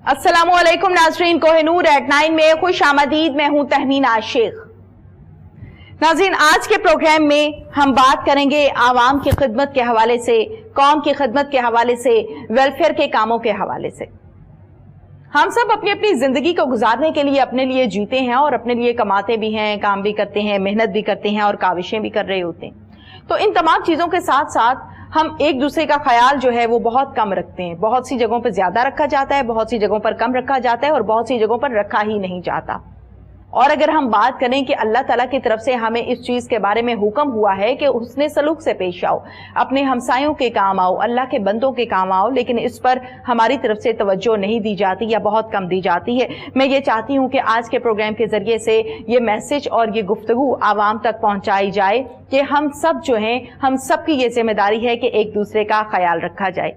अस्सलामु अलैकुम नाज़रीन, कोहिनूर एट 9 में खुश आमदीद। मैं हूं तहमीन आशिक। नाज़रीन, आज के प्रोग्राम में हम बात करेंगे आवाम की खिदमत के हवाले से, कौम की खिदमत के हवाले से, वेलफेयर के कामों के हवाले से। हम सब अपनी अपनी जिंदगी को गुजारने के लिए अपने लिए जीते हैं और अपने लिए कमाते भी हैं, काम भी करते हैं, मेहनत भी करते हैं और काविशें भी कर रहे होते हैं। तो इन तमाम चीजों के साथ साथ हम एक दूसरे का ख्याल जो है वो बहुत कम रखते हैं। बहुत सी जगहों पर ज्यादा रखा जाता है, बहुत सी जगहों पर कम रखा जाता है और बहुत सी जगहों पर रखा ही नहीं जाता। और अगर हम बात करें कि अल्लाह ताला की तरफ से हमें इस चीज के बारे में हुक्म हुआ है कि उसने सलूक से पेश आओ, अपने हमसायों के काम आओ, अल्लाह के बंदों के काम आओ, लेकिन इस पर हमारी तरफ से तवज्जो नहीं दी जाती या बहुत कम दी जाती है। मैं ये चाहती हूँ कि आज के प्रोग्राम के जरिए से ये मैसेज और ये गुफ्तगू आवाम तक पहुंचाई जाए कि हम सब जो हैं, हम सब की ये जिम्मेदारी है कि एक दूसरे का ख्याल रखा जाए।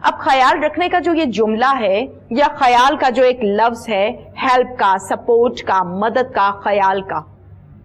अब ख्याल रखने का जो ये जुमला है या ख्याल का जो एक लफ्ज है, हेल्प का, सपोर्ट का, मदद का, ख्याल का,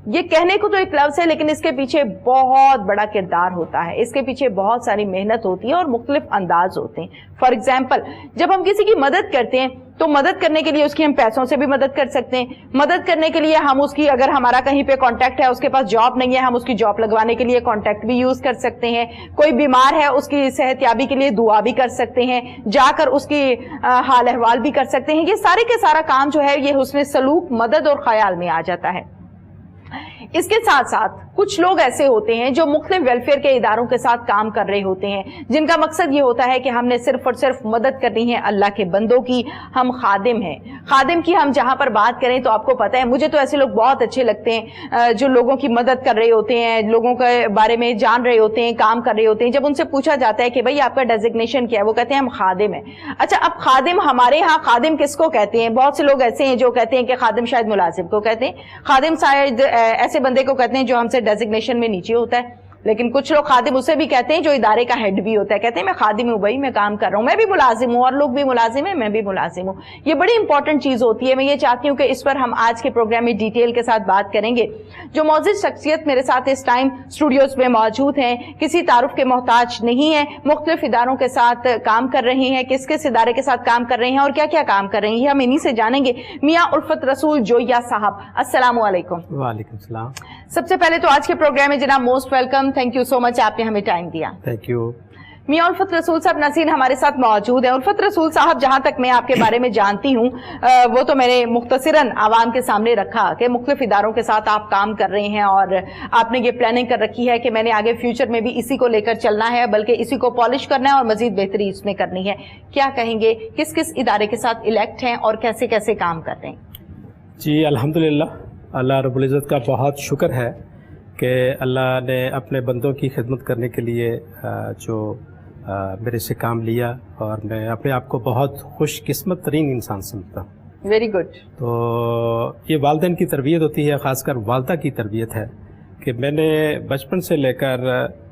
ये कहने को तो एक लफ्ज है लेकिन इसके पीछे बहुत बड़ा किरदार होता है, इसके पीछे बहुत सारी मेहनत होती है और मुख्तलिफ अंदाज होते हैं। फॉर एग्जाम्पल, जब हम किसी की मदद करते हैं तो मदद करने के लिए उसकी हम पैसों से भी मदद कर सकते हैं। मदद करने के लिए हम उसकी, अगर हमारा कहीं पे कांटेक्ट है, उसके पास जॉब नहीं है, हम उसकी जॉब लगवाने के लिए कांटेक्ट भी यूज कर सकते हैं। कोई बीमार है, उसकी सेहतयाबी के लिए दुआ भी कर सकते हैं, जाकर उसकी हाल अहवाल भी कर सकते हैं। ये सारे के सारा काम जो है ये हुस्न सलूक, मदद और ख्याल में आ जाता है। इसके साथ साथ कुछ लोग ऐसे होते हैं जो मुख्तलिफ वेलफेयर के इदारों के साथ काम कर रहे होते हैं, जिनका मकसद ये होता है कि हमने सिर्फ और सिर्फ मदद करनी है अल्लाह के बंदों की। हम खादिम हैं। खादिम की हम जहां पर बात करें तो आपको पता है, मुझे तो ऐसे लोग बहुत अच्छे लगते हैं जो लोगों की मदद कर रहे होते हैं, लोगों के बारे में जान रहे होते हैं, काम कर रहे होते हैं। जब उनसे पूछा जाता है कि भाई आपका डेजिग्नेशन क्या है, वो कहते हैं हम खादिम है। अच्छा, अब खादिम, हमारे यहाँ खादिम किसको कहते हैं? बहुत से लोग ऐसे हैं जो कहते हैं कि खादिम शायद मुलाजिम को कहते हैं, खादिम शायद ऐसे बंदे को कहते हैं जो हमसे डेजिग्नेशन में नीचे होता है। लेकिन कुछ लोग खादिम उसे भी कहते हैं जो इदारे का हेड भी होता है, कहते हैं मैं खादिम हूं भाई, मैं काम कर रहा हूं, मैं भी मुलाजिम हूं और लोग भी मुलाजिम है, मैं भी मुलाजिम हूं। ये बड़ी इंपॉर्टेंट चीज होती है। मैं ये चाहती हूं कि इस पर हम आज के प्रोग्राम में डिटेल के साथ बात करेंगे। जो मौजूद शख्सियत मेरे साथ इस टाइम स्टूडियोज में मौजूद हैं, किसी तारुफ के मोहताज नहीं है, मुख्तलिफ इदारों के साथ काम कर रहे हैं, किस किस इदारे के साथ काम कर रहे हैं और क्या क्या काम कर रहे हैं, हम इन्हीं से जानेंगे। मियां उल्फत रसूल जोया साहब, अस्सलामु अलैकुम। वालेकुम सलाम। सबसे पहले तो आज के प्रोग्राम में जनाब most welcome, thank you so much, आपने हमें टाइम दिया। Thank you. मियां उल्फत रसूल साहब नाज़रीन हमारे साथ मौजूद है। उल्फत रसूल साहब, जहां तक मैं आपके बारे में जानती हूँ वो तो मैंने मुख्तसरन आवाम के सामने रखा कि मुख्तलिफ इदारों के साथ आप काम कर रहे हैं और आपने ये प्लानिंग कर रखी है कि मैंने आगे फ्यूचर में भी इसी को लेकर चलना है, बल्कि इसी को पॉलिश करना है और मजीद बेहतरी इसमें करनी है। क्या कहेंगे, किस किस इदारे के साथ इलेक्ट हैं और कैसे कैसे काम कर रहे हैं? जी अल्हम्दुलिल्लाह, अल्लाह रब्बुल इज़्ज़त का बहुत शुक्र है कि अल्लाह ने अपने बंदों की खिदमत करने के लिए जो मेरे से काम लिया और मैं अपने आप को बहुत खुशकिस्मत तरीन इंसान समझता हूँ। Very good. तो ये वालिदैन की तरबियत होती है, ख़ासकर वालदा की तरबियत है कि मैंने बचपन से लेकर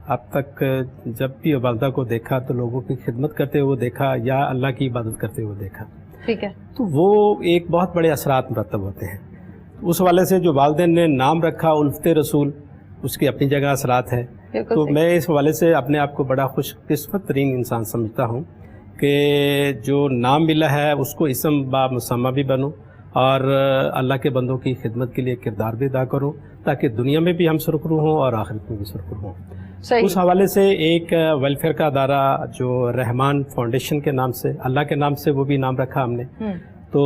अब तक जब भी वालदा को देखा तो लोगों की खिदमत करते हुए देखा या अल्लाह की इबादत करते हुए देखा। ठीक है। तो वो एक बहुत बड़े असरात मुरतब होते हैं। उस हवाले से जो वालिदैन ने नाम रखा उल्फत रसूल, उसकी अपनी जगह असरात है। तो मैं इस हवाले से अपने आप को बड़ा खुशकिस्मत तरीन इंसान समझता हूँ कि जो नाम मिला है उसको इसम बा मुसम्मा भी बनूँ और अल्लाह के बंदों की खिदमत के लिए किरदार भी अदा करूँ, ताकि दुनिया में भी हम सुरखरू हों और आखिरत में भी सुरखरू हों। उस हवाले से एक वेलफेयर का अदारा जो रहमान फाउंडेशन के नाम से, अल्लाह के नाम से वो भी नाम रखा हमने, तो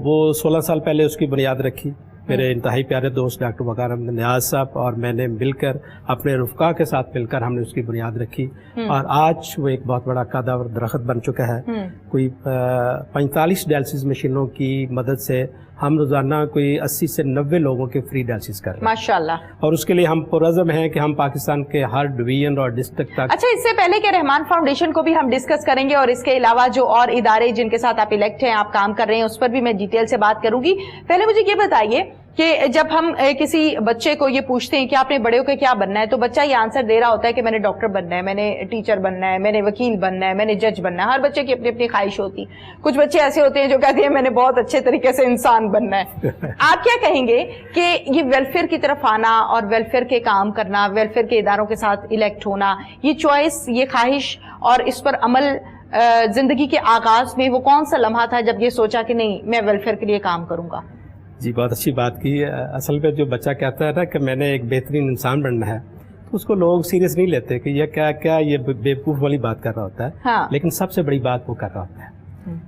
वो 16 साल पहले उसकी बुनियाद रखी। मेरे इंतहाई प्यारे दोस्त डॉक्टर वकार अहमद नियाज साहब और मैंने मिलकर, अपने रुफ़का के साथ मिलकर हमने उसकी बुनियाद रखी और आज वो एक बहुत बड़ा कदा और दरख्त बन चुका है। कोई 45 डायलिसिस मशीनों की मदद से हम रोज़ाना कोई 80 से 90 लोगों के फ्री डायलिसिस कर रहे हैं माशाल्लाह। और उसके लिए हम पुरज़म हैं कि हम पाकिस्तान के हर डिवीजन और डिस्ट्रिक्ट तक। अच्छा, इससे पहले कि रहमान फाउंडेशन को भी हम डिस्कस करेंगे और इसके अलावा जो और इदारे जिनके साथ आप इलेक्ट हैं, आप काम कर रहे हैं, उस पर भी मैं डिटेल से बात करूंगी। पहले मुझे ये बताइए कि जब हम किसी बच्चे को ये पूछते हैं कि आपने बड़े होकर क्या बनना है, तो बच्चा ये आंसर दे रहा होता है कि मैंने डॉक्टर बनना है, मैंने टीचर बनना है, मैंने वकील बनना है, मैंने जज बनना है। हर बच्चे की अपनी अपनी ख्वाहिश होती है। कुछ बच्चे ऐसे होते हैं जो कहते हैं मैंने बहुत अच्छे तरीके से इंसान बनना है। आप क्या कहेंगे कि ये वेलफेयर की तरफ आना और वेलफेयर के काम करना, वेलफेयर के इदारों के साथ इलेक्ट होना, ये चॉइस, ये ख्वाहिश और इस पर अमल जिंदगी के आगाज में वो कौन सा लम्हा था जब ये सोचा कि नहीं मैं वेलफेयर के लिए काम करूंगा? जी बहुत अच्छी बात की। असल में जो बच्चा कहता है ना कि मैंने एक बेहतरीन इंसान बनना है, तो उसको लोग सीरियस नहीं लेते कि ये क्या ये बेवकूफ़ वाली बात कर रहा होता है। हाँ। लेकिन सबसे बड़ी बात वो कर रहा होता है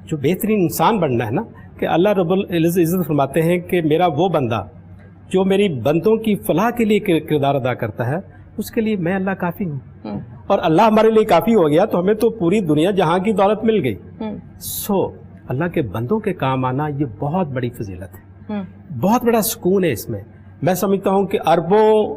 जो बेहतरीन इंसान बनना है ना, कि अल्लाह रब्बुल इज़्ज़त फरमाते हैं कि मेरा वो बंदा जो मेरी बंदों की फलाह के लिए किरदार अदा करता है, उसके लिए मैं अल्लाह काफ़ी हूँ। और अल्लाह हमारे लिए काफ़ी हो गया तो हमें तो पूरी दुनिया जहाँ की दौलत मिल गई। सो अल्लाह के बंदों के काम आना ये बहुत बड़ी फजीलत है, बहुत बड़ा सुकून है इसमें। मैं समझता हूँ कि अरबों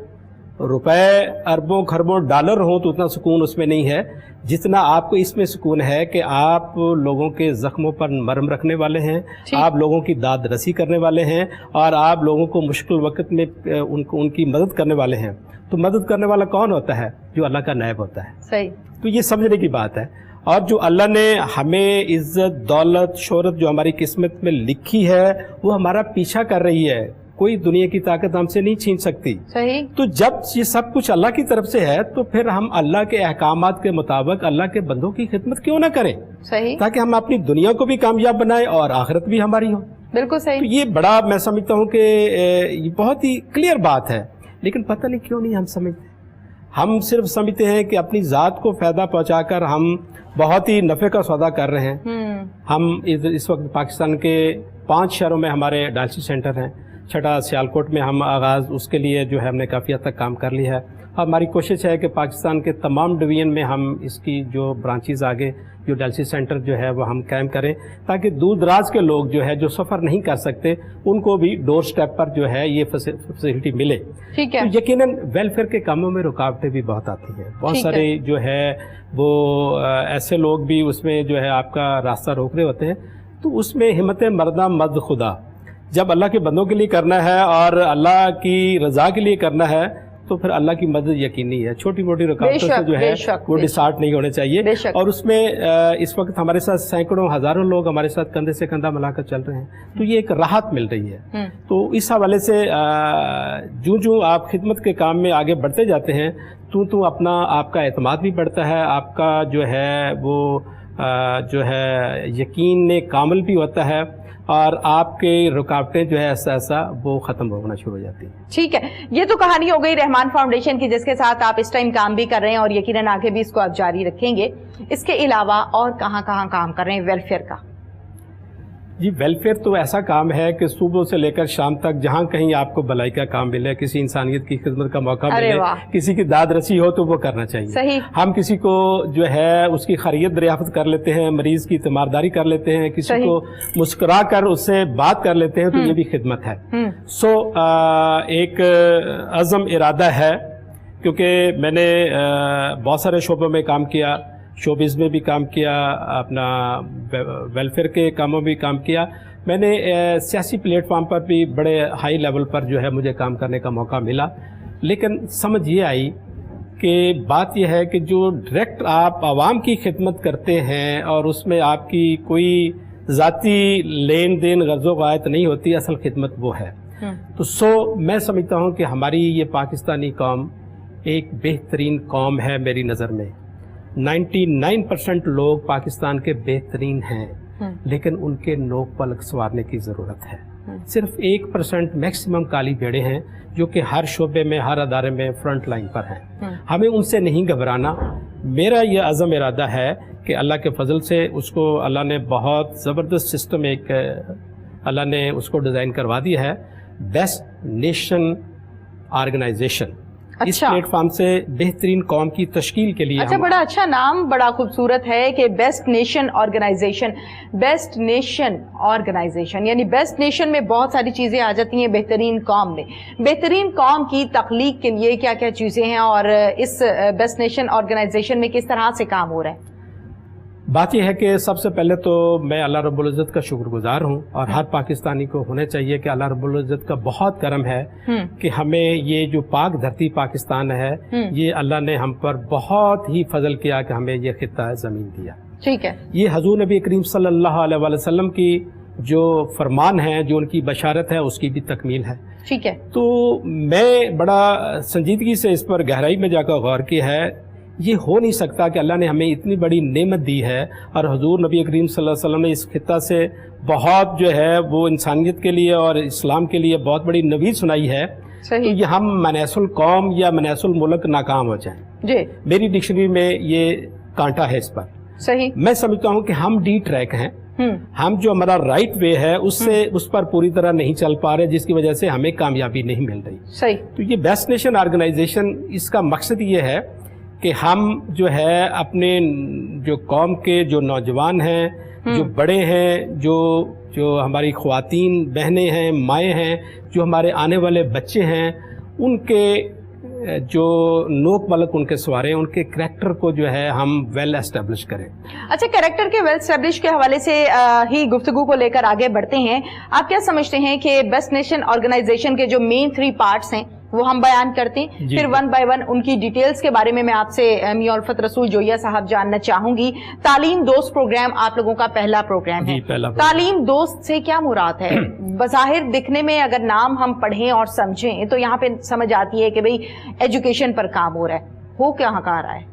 रुपए, अरबों खरबों डॉलर हो तो उतना सुकून उसमें नहीं है जितना आपको इसमें सुकून है कि आप लोगों के ज़ख्मों पर मरहम रखने वाले हैं, आप लोगों की दाद रसी करने वाले हैं और आप लोगों को मुश्किल वक्त में उनकी मदद करने वाले हैं। तो मदद करने वाला कौन होता है? जो अल्लाह का नायब होता है। सही। तो ये समझने की बात है। और जो अल्लाह ने हमें इज़्ज़त, दौलत, शोहरत जो हमारी किस्मत में लिखी है वो हमारा पीछा कर रही है, कोई दुनिया की ताकत हमसे नहीं छीन सकती। सही। तो जब ये सब कुछ अल्लाह की तरफ से है तो फिर हम अल्लाह के अहकामात के मुताबिक अल्लाह के बंदों की खिदमत क्यों ना करें? सही। ताकि हम अपनी दुनिया को भी कामयाब बनाएं और आखिरत भी हमारी हो। बिल्कुल सही। तो ये बड़ा मैं समझता हूँ कि ये बहुत ही क्लियर बात है, लेकिन पता नहीं क्यों नहीं हम समझते। हम सिर्फ समझते हैं कि अपनी ज़ात को फ़ायदा पहुँचाकर हम बहुत ही नफ़े का सौदा कर रहे हैं। हम इस वक्त पाकिस्तान के 5 शहरों में हमारे डायलिसिस सेंटर हैं। छठा सियालकोट में हम आगाज़ उसके लिए जो है हमने काफ़ी हद तक काम कर लिया है। हमारी कोशिश है कि पाकिस्तान के तमाम डिवीज़न में हम इसकी जो ब्रांचेज़ आगे जो डायलिसिस सेंटर जो है वो हम कायम करें, ताकि दूर दराज के लोग जो है जो सफ़र नहीं कर सकते उनको भी डोर स्टेप पर जो है ये फैसिलिटी मिले। ठीक है। तो यकीनन वेलफेयर के कामों में रुकावटें भी बहुत आती हैं। बहुत सारे जो है वो ऐसे लोग भी उसमें जो है आपका रास्ता रोक रहे होते हैं। तो उसमें हिम्मत मर्दा मर्द खुदा, जब अल्लाह के बंदों के लिए करना है और अल्लाह की रज़ा के लिए करना है तो फिर अल्लाह की मदद यकीनी है। छोटी मोटी रुकावटों से जो है वो डिस्टार्ट नहीं होने चाहिए। और उसमें इस वक्त हमारे साथ सैकड़ों हज़ारों लोग हमारे साथ कंधे से कंधा मिलाकर चल रहे हैं, तो ये एक राहत मिल रही है। तो इस हवाले से जो आप खिदमत के काम में आगे बढ़ते जाते हैं तो अपना आपका एतमाद भी बढ़ता है, आपका जो है वो जो है यकीन कामिल भी होता है और आपके रुकावटें जो है ऐसा वो ख़त्म होना शुरू हो जाती है। ठीक है, ये तो कहानी हो गई रहमान फाउंडेशन की, जिसके साथ आप इस टाइम काम भी कर रहे हैं और यकीनन आगे भी इसको आप जारी रखेंगे। इसके अलावा और कहाँ काम कर रहे हैं वेलफेयर का? जी वेलफेयर तो ऐसा काम है कि सुबह से लेकर शाम तक जहाँ कहीं आपको भलाई का काम मिले, किसी इंसानियत की खिदमत का मौका मिले, किसी की दाद रसी हो तो वो करना चाहिए। सही। हम किसी को जो है उसकी खैरियत दरियाफ्त कर लेते हैं, मरीज की तीमारदारी कर लेते हैं, किसी को मुस्कुरा कर उससे बात कर लेते हैं, तो ये भी खिदमत है। सो एक अज़म इरादा है, क्योंकि मैंने बहुत सारे शोबों में काम किया, शोबिज़ में भी काम किया, अपना वेलफेयर के कामों में भी काम किया। मैंने सियासी प्लेटफार्म पर भी बड़े हाई लेवल पर जो है मुझे काम करने का मौका मिला, लेकिन समझ ये आई कि बात यह है कि जो डायरेक्ट आप आवाम की खिदमत करते हैं और उसमें आपकी कोई ज़ाती लेन देन गर्ज़ो ग़ायत नहीं होती, असल खिदमत वो है। तो मैं समझता हूँ कि हमारी ये पाकिस्तानी कौम एक बेहतरीन कौम है। मेरी नज़र में 99% लोग पाकिस्तान के बेहतरीन हैं, लेकिन उनके नोक पलक संवारने की ज़रूरत है। सिर्फ 1% मैक्सिमम काली भेड़े हैं जो कि हर शोबे में, हर अदारे में फ्रंट लाइन पर हैं। हमें उनसे नहीं घबराना। मेरा ये अज़म इरादा है कि अल्लाह के फजल से उसको अल्लाह ने बहुत ज़बरदस्त सिस्टम एक अल्लाह ने उसको डिज़ाइन करवा दिया है, बेस्ट नेशन ऑर्गेनाइजेशन। इस प्लेटफॉर्म से बेहतरीन कौम की तश्कील के लिए अच्छा, बड़ा अच्छा नाम, बड़ा खूबसूरत है कि best nation organisation. Best nation organisation यानी बेस्ट नेशन में बहुत सारी चीज़ें आ जाती हैं बेहतरीन कौम में। बेहतरीन कौम की तख्लीक के लिए क्या क्या चीज़ें हैं और इस बेस्ट नेशन ऑर्गेनाइजेशन में किस तरह से काम हो रहा है? बात यह है कि सबसे पहले तो मैं अल्लाह रब्बुल इज़्ज़त का शुक्रगुजार हूँ और हर पाकिस्तानी को होना चाहिए कि अल्लाह रब्बुल इज़्ज़त का बहुत करम है कि हमें ये जो पाक धरती पाकिस्तान है, ये अल्लाह ने हम पर बहुत ही फजल किया कि हमें ये खित्ता ज़मीन दिया। ठीक है। ये हजूर नबी करीम सल्लल्लाहु अलैहि वसल्लम की जो फरमान है, जो उनकी बशारत है, उसकी भी तकमील है। ठीक है। तो मैं बड़ा संजीदगी से इस पर गहराई में जाकर गौर किया है ये हो नहीं सकता कि अल्लाह ने हमें इतनी बड़ी नेमत दी है और हुजूर नबी करीम सल्लल्लाहु अलैहि वसल्लम ने इस खित्ता से बहुत जो है वो इंसानियत के लिए और इस्लाम के लिए बहुत बड़ी नवीद सुनाई है। तो ये हम मनासुल कौम या मनासुल मुल्क नाकाम हो जाएं जी, मेरी डिक्शनरी में ये कांटा है इस पर। सही, मैं समझता हूँ कि हम डी ट्रैक हैं, हम जो हमारा राइट वे है उससे उस पर पूरी तरह नहीं चल पा रहे, जिसकी वजह से हमें कामयाबी नहीं मिल रही। सही, तो ये बेस्ट नेशन ऑर्गेनाइजेशन, इसका मकसद ये है कि हम जो है अपने जो कौम के जो नौजवान हैं, जो बड़े हैं, जो हमारी ख्वातीन बहनें हैं, माएँ हैं, जो हमारे आने वाले बच्चे हैं, उनके जो नोक मलक उनके सवारे, उनके करैक्टर को जो है हम वेल एस्टेब्लिश करें। अच्छा, करैक्टर के वेल एस्टेब्लिश के हवाले से ही गुफ्तगू को लेकर आगे बढ़ते हैं। आप क्या समझते हैं कि बेस्ट नेशन ऑर्गेनाइजेशन के जो मेन 3 पार्ट्स हैं वो हम बयान करते हैं, फिर वन बाय वन उनकी डिटेल्स के बारे में मैं आपसे मियां उल्फत रसूल जोया साहब जानना चाहूंगी। तालीम दोस्त प्रोग्राम आप लोगों का पहला प्रोग्राम है। तालीम दोस्त से क्या मुराद है? बज़ाहिर दिखने में अगर नाम हम पढ़ें और समझें तो यहाँ पे समझ आती है कि भाई एजुकेशन पर काम हो रहा है, हो क्या कहा रहा है?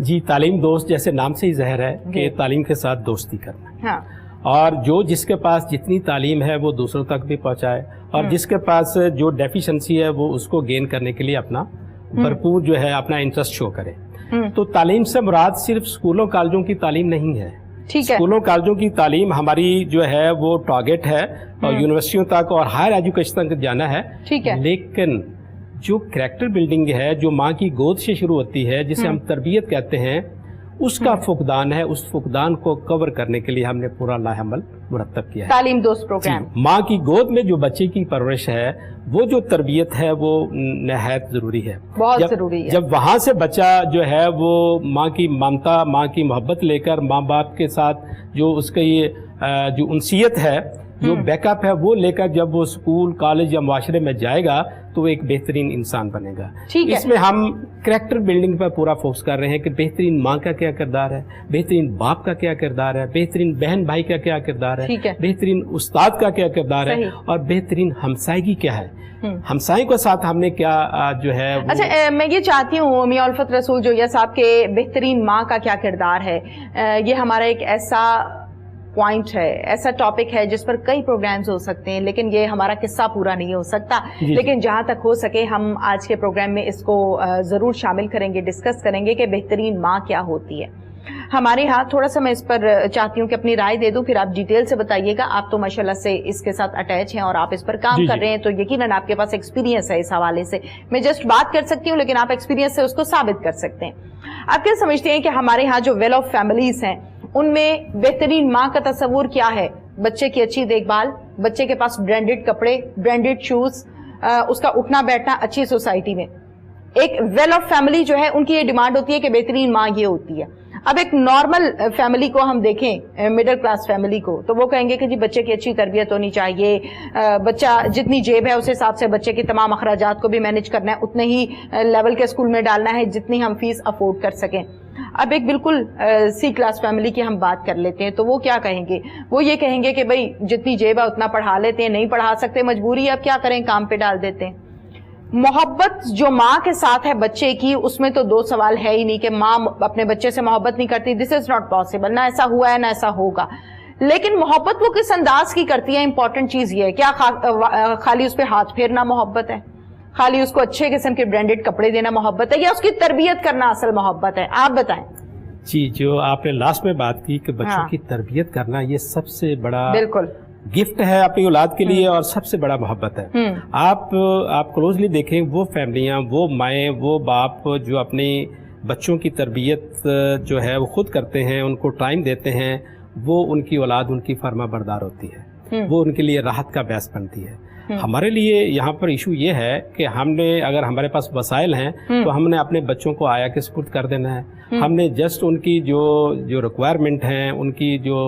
जी, तालीम दोस्त जैसे नाम से ही ज़ाहिर है कि तालीम के साथ दोस्ती करना। हाँ। और जो जिसके पास जितनी तालीम है वो दूसरों तक भी पहुंचाए, और जिसके पास जो डेफिशिएंसी है वो उसको गेन करने के लिए अपना भरपूर जो है अपना इंटरेस्ट शो करे। तो तालीम से मुराद सिर्फ स्कूलों कॉलेजों की तालीम नहीं है। ठीक है, स्कूलों कॉलेजों की तालीम हमारी जो है वो टारगेट है और यूनिवर्सिटियों तक और हायर एजुकेशन तक जाना है। ठीक है, लेकिन जो करैक्टर बिल्डिंग है, जो माँ की गोद से शुरू होती है, जिसे हम तरबियत कहते हैं, उसका फुकदान है। उस फुकदान को कवर करने के लिए हमने पूरा लाहमल मुरतब किया है तालीम दोस्त प्रोग्राम। माँ की गोद में जो बच्चे की परवरिश है, वो जो तरबियत है वो नहायत जरूरी है, बहुत जरूरी है। जब वहाँ से बच्चा जो है वो माँ की ममता, माँ की मोहब्बत लेकर, माँ बाप के साथ जो उसका ये जो उनसियत है, जो बैकअप है, वो लेकर जब वो स्कूल कॉलेज या माशरे में जाएगा तो वो एक बेहतरीन इंसान बनेगा। इसमें हम करैक्टर बिल्डिंग पर पूरा फोकस कर रहे हैं कि बेहतरीन माँ का क्या किरदार है, बेहतरीन बाप का क्या किरदार है, बेहतरीन बहन भाई का क्या किरदार है, बेहतरीन उस्ताद का क्या किरदार है, और बेहतरीन हमसायगी क्या है, हमसाई के साथ हमने क्या जो है। अच्छा, मैं ये चाहती हूँ मियां उल्फत रसूल जोया साहब के बेहतरीन माँ का क्या किरदार है, ये हमारा एक ऐसा पॉइंट है, ऐसा टॉपिक है जिस पर कई प्रोग्राम्स हो सकते हैं, लेकिन ये हमारा किस्सा पूरा नहीं हो सकता। लेकिन जहां तक हो सके हम आज के प्रोग्राम में इसको जरूर शामिल करेंगे, डिस्कस करेंगे कि बेहतरीन माँ क्या होती है हमारे यहाँ। थोड़ा सा मैं इस पर चाहती हूँ कि अपनी राय दे दूं, फिर आप डिटेल से बताइएगा। आप तो माशाल्लाह से इसके साथ अटैच हैं और आप इस पर काम कर रहे हैं, तो यकीनन आपके पास एक्सपीरियंस है इस हवाले से। मैं जस्ट बात कर सकती हूँ, लेकिन आप एक्सपीरियंस से उसको साबित कर सकते हैं। आप क्या समझते हैं कि हमारे यहाँ जो वेल ऑफ फैमिलीज हैं उनमें बेहतरीन माँ का तस्वुर क्या है? बच्चे की अच्छी देखभाल, बच्चे के पास ब्रांडेड कपड़े, ब्रांडेड शूज, उसका उठना बैठना अच्छी सोसाइटी में। एक वेल ऑफ फैमिली जो है उनकी ये डिमांड होती है कि बेहतरीन माँ ये होती है। अब एक नॉर्मल फैमिली को हम देखें, मिडिल क्लास फैमिली को, तो वो कहेंगे कि जी बच्चे की अच्छी तरबियत होनी चाहिए, बच्चा जितनी जेब है उस हिसाब से बच्चे की तमाम अखराजात को भी मैनेज करना है, उतने ही लेवल के स्कूल में डालना है जितनी हम फीस अफोर्ड कर सकें। अब एक बिल्कुल सी क्लास फैमिली की हम बात कर लेते हैं, तो वो क्या कहेंगे? वो ये कहेंगे कि भाई जितनी जेब है उतना पढ़ा लेते हैं, नहीं पढ़ा सकते मजबूरी है, अब क्या करें, काम पे डाल देते हैं। मोहब्बत जो माँ के साथ है बच्चे की, उसमें तो दो सवाल है ही नहीं कि माँ अपने बच्चे से मोहब्बत नहीं करती, दिस इज नॉट पॉसिबल, ना ऐसा हुआ है ना ऐसा होगा। लेकिन मोहब्बत वो किस अंदाज की करती है, इंपॉर्टेंट चीज ये है। क्या खाली उस पर हाथ फेरना मोहब्बत है, खाली उसको अच्छे किस्म के ब्रांडेड कपड़े देना मोहब्बत है, या उसकी तरबियत करना असल मोहब्बत है? आप बताएं। जी, जो आपने लास्ट में बात की कि बच्चों की तरबियत करना, ये सबसे बड़ा बिल्कुल गिफ्ट है अपनी औलाद के लिए और सबसे बड़ा मोहब्बत है। आप क्लोजली देखें, वो फैमिलियां, वो माएँ, वो बाप जो अपनी बच्चों की तरबियत जो है वो खुद करते हैं, उनको टाइम देते हैं, वो उनकी औलाद उनकी फर्मा बरदार होती है, वो उनके लिए राहत का बैस बनती है। हमारे लिए यहाँ पर इशू ये है कि हमने, अगर हमारे पास वसाइल हैं तो हमने अपने बच्चों को आया के सुपुर्द कर देना है। हमने जस्ट उनकी जो रिक्वायरमेंट हैं, उनकी जो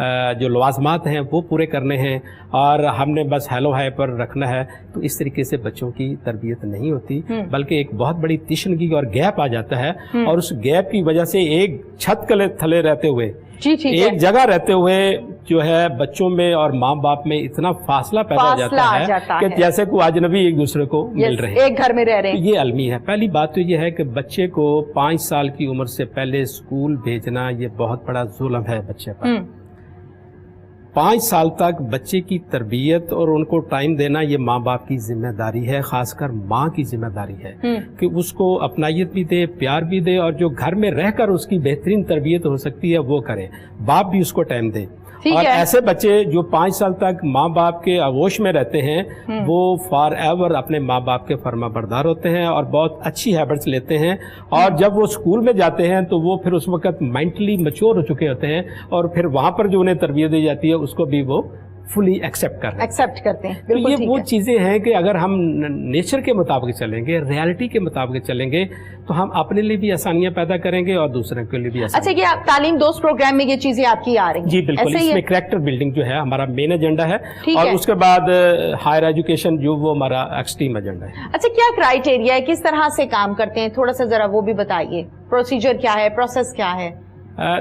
लवाजमात हैं वो पूरे करने हैं, और हमने बस हेलो हाय पर रखना है। तो इस तरीके से बच्चों की तरबियत नहीं होती, बल्कि एक बहुत बड़ी तिश्नगी और गैप आ जाता है, और उस गैप की वजह से एक छत के थले रहते हुए, एक जगह रहते हुए जो है बच्चों में और माँ बाप में इतना फासला पैदा हो जाता है कि जैसे कोई अजनबी एक दूसरे को मिल रहे हैं, एक घर में रह रहे हैं। ये अलमी है। पहली बात तो ये है कि बच्चे को 5 साल की उम्र से पहले स्कूल भेजना ये बहुत बड़ा जुल्म है बच्चे पर। 5 साल तक बच्चे की तरबियत और उनको टाइम देना ये माँ बाप की जिम्मेदारी है, खासकर माँ की जिम्मेदारी है कि उसको अपनायत भी दे, प्यार भी दे, और जो घर में रहकर उसकी बेहतरीन तरबियत हो सकती है वो करे। बाप भी उसको टाइम दे। और ऐसे बच्चे जो 5 साल तक माँ बाप के आगोश में रहते हैं वो फॉर एवर अपने माँ बाप के फर्माबरदार होते हैं और बहुत अच्छी हैबिट्स लेते हैं। और जब वो स्कूल में जाते हैं तो वो फिर उस वक्त मेंटली मैच्योर हो चुके होते हैं और फिर वहाँ पर जो उन्हें तरबियत दी जाती है उसको भी वो फुली एक्सेप्ट करते हैं। तो ये वो चीज़ें हैं कि अगर हम नेचर के मुताबिक चलेंगे, रियलिटी के मुताबिक चलेंगे, तो हम अपने लिए भी आसानियां पैदा करेंगे और दूसरों के लिए भी आसानियां। अच्छा, कि आप तालीम दोस्त प्रोग्राम में ये चीजें आपकी आ रही हैं? जी बिल्कुल, इसमें कैरेक्टर बिल्डिंग जो है हमारा मेन एजेंडा है और उसके बाद हायर एजुकेशन जो वो हमारा एक्सट्रीम एजेंडा है। अच्छा, क्या क्राइटेरिया है, किस तरह से काम करते हैं, थोड़ा सा जरा वो भी बताइए। प्रोसीजर क्या है, प्रोसेस क्या है?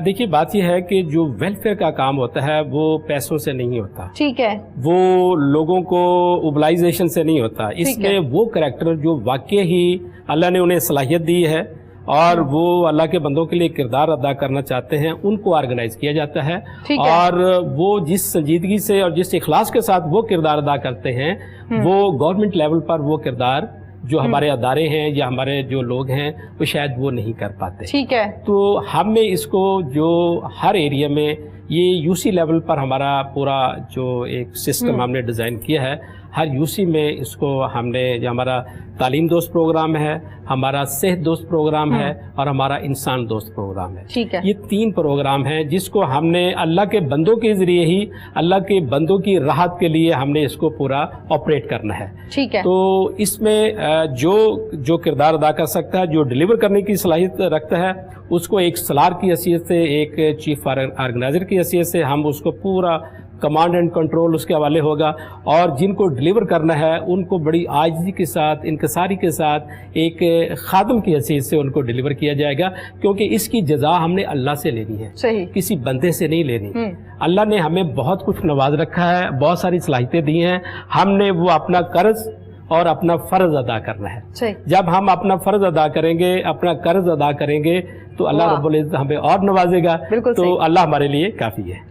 देखिए बात यह है कि जो वेलफेयर का काम होता है वो पैसों से नहीं होता, ठीक है, वो लोगों को मोबिलाइजेशन से नहीं होता। इसमें वो करैक्टर जो वाकई ही अल्लाह ने उन्हें सलाहियत दी है और वो अल्लाह के बंदों के लिए किरदार अदा करना चाहते हैं, उनको ऑर्गेनाइज किया जाता है। और वो जिस संजीदगी से और जिस इखलास के साथ वो किरदार अदा करते हैं वो गवर्नमेंट लेवल पर वो किरदार जो हमारे अदारे हैं या हमारे जो लोग हैं वो शायद वो नहीं कर पाते। ठीक है, तो हमने इसको जो हर एरिया में ये यूसी लेवल पर हमारा पूरा जो एक सिस्टम हमने डिज़ाइन किया है, हर यूसी में इसको हमने जो हमारा तालीम दोस्त प्रोग्राम है, हमारा सेहत दोस्त प्रोग्राम है और हमारा इंसान दोस्त प्रोग्राम है। ठीक है, ये 3 प्रोग्राम हैं जिसको हमने अल्लाह के बंदों के ज़रिए ही अल्लाह के बंदों की राहत के लिए हमने इसको पूरा ऑपरेट करना है। ठीक है, तो इसमें जो किरदार अदा कर सकता है, जो डिलीवर करने की सलाहियत रखता है, उसको एक सलार की हैसियत से, एक चीफ ऑर्गेनाइजर की हैसियत से हम उसको पूरा कमांड एंड कंट्रोल उसके हवाले होगा। और जिनको डिलीवर करना है उनको बड़ी आजिज़ी के साथ, इनकसारी के साथ एक खादम की हैसियत से उनको डिलीवर किया जाएगा, क्योंकि इसकी जज़ा हमने अल्लाह से लेनी है, सही, किसी बंदे से नहीं लेनी। अल्लाह ने हमें बहुत कुछ नवाज रखा है, बहुत सारी सलाहियतें दी हैं, हमने वो अपना कर्ज और अपना फ़र्ज अदा करना है। जब हम अपना फ़र्ज अदा करेंगे, अपना कर्ज अदा करेंगे तो अल्लाह रब्बुल इज़्ज़त हमें और नवाजेगा। तो अल्लाह हमारे लिए काफ़ी है।